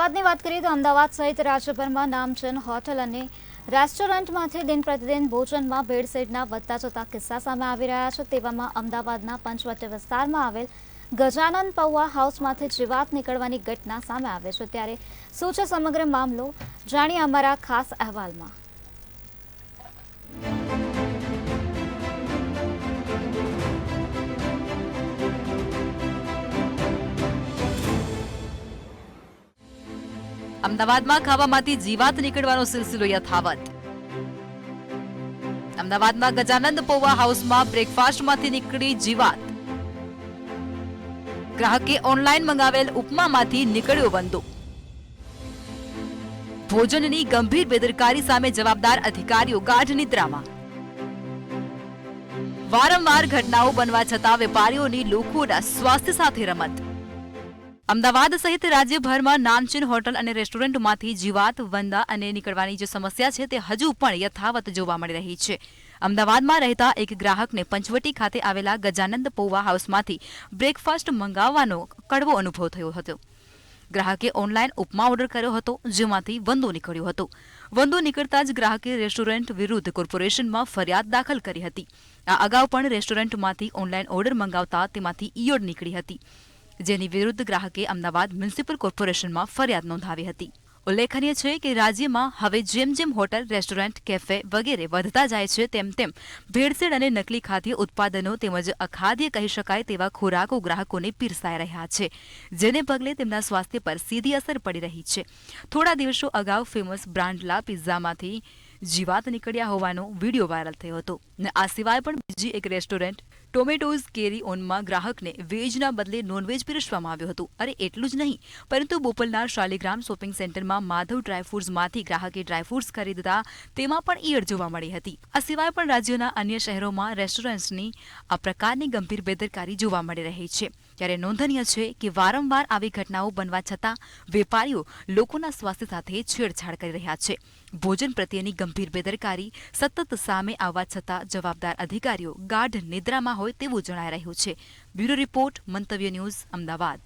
અમદાવાદની વાત કરીએ તો અમદાવાદ સહિત રાજ્યભરમાં નામચીન હોટલ અને રેસ્ટોરન્ટમાંથી દિન પ્રતિદિન ભોજનમાં ભેળસેળના વધતા જતા કિસ્સા સામે આવી રહ્યા છે। તેવામાં અમદાવાદના પંચવટી વિસ્તારમાં આવેલ ગજાનન પૌવા હાઉસમાંથી જીવાત નીકળવાની ઘટના સામે આવે છે। ત્યારે શું છે સમગ્ર મામલો, જાણીએ અમારા ખાસ અહેવાલમાં। અમદાવાદમાં ખાવામાંથી જીવાત નીકળવાનો સિલસિલો યથાવત। અમદાવાદમાં ગજાનંદ પૌવા હાઉસમાં બ્રેકફાસ્ટમાંથી નીકળી જીવાત। ગ્રાહકે ઓનલાઈન મંગાવેલ ઉપમામાંથી નીકળ્યો વંદો। ભોજનની ગંભીર બેદરકારી સામે જવાબદાર અધિકારીઓ ગાઢ નિદ્રામાં। વારંવાર ઘટનાઓ બનવા છતાં વેપારીઓની લોકોના સ્વાસ્થ્ય સાથે રમત। અમદાવાદ સહિત રાજ્યભરમાં નામચીન હોટલ અને રેસ્ટોરન્ટમાંથી જીવાત વંદા અને નીકળવાની જે સમસ્યા છે તે હજુ પણ યથાવત જોવા મળી રહી છે। અમદાવાદમાં રહેતા એક ગ્રાહકને પંચવટી ખાતે આવેલા ગજાનંદ પૌવા હાઉસમાંથી બ્રેકફાસ્ટ મંગાવવાનો કડવો અનુભવ થયો હતો। ગ્રાહકે ઓનલાઈન ઉપમા ઓર્ડર કર્યો હતો, જેમાંથી વંદો નીકળ્યો હતો। વંદો નીકળતા જ ગ્રાહકે રેસ્ટોરન્ટ વિરુદ્ધ કોર્પોરેશનમાં ફરિયાદ દાખલ કરી હતી। આ અગાઉ પણ રેસ્ટોરન્ટમાંથી ઓનલાઈન ઓર્ડર મંગાવતા તેમાંથી ઈયળ નીકળી હતી, જેની વિરુદ્ધ ગ્રાહકે અમદાવાદ મ્યુનિસિપલ કોર્પોરેશનમાં ફરિયાદ નોંધાવી હતી। ઉલ્લેખનીય છે કે રાજ્યમાં હવે જેમ જેમ હોટલ, રેસ્ટોરન્ટ, કેફે વગેરે વધતા જાય છે તેમ તેમ ભેળસેળ અને નકલી ખાદ્ય ઉત્પાદનો તેમજ અખાદ્ય કહી શકાય તેવા ખોરાકો ગ્રાહકોને પીરસાઈ રહ્યા છે, જેને પગલે તેમના સ્વાસ્થ્ય પર સીધી અસર પડી રહી છે। થોડા દિવસો અગાઉ ફેમસ બ્રાન્ડલા પિઝામાંથી જીવાત નીકળ્યા હોવાનો વિડીયો વાયરલ થયો હતો। આ સિવાય પણ બીજી એક રેસ્ટોરન્ટ ટોમેટોઝ કેરી ઓનમાં ગ્રાહકને વેજના બદલે નોનવેજ પીરસવામાં આવ્યું હતું। અરે એટલું જ નહીં, પરંતુ બોપલના શાલિગ્રામ શોપિંગ સેન્ટરમાં માધવ ડ્રાયફ્રૂટ્સમાંથી ગ્રાહકે ડ્રાયફ્રૂટ્સ ખરીદતા તેમાં પણ ઈયળ જોવા મળી હતી। આ સિવાય પણ રાજ્યના અન્ય શહેરોમાં રેસ્ટોરન્ટ્સની આ પ્રકારની ગંભીર બેદરકારી જોવા મળી રહી છે। ત્યારે નોંધનીય છે કે વારંવાર આવી ઘટનાઓ બનવા છતાં વેપારીઓ લોકોના સ્વાસ્થ્ય સાથે છેડછાડ કરી રહ્યા છે। ભોજન પ્રત્યેની ગંભીર બેદરકારી સતત સામે આવવા છતાં જવાબદાર અધિકારીઓ ગાઢ નિદ્રામાં હોય તેવું જણાઈ રહ્યું છે। બ્યુરો રિપોર્ટ, મંતવ્ય ન્યૂઝ, અમદાવાદ।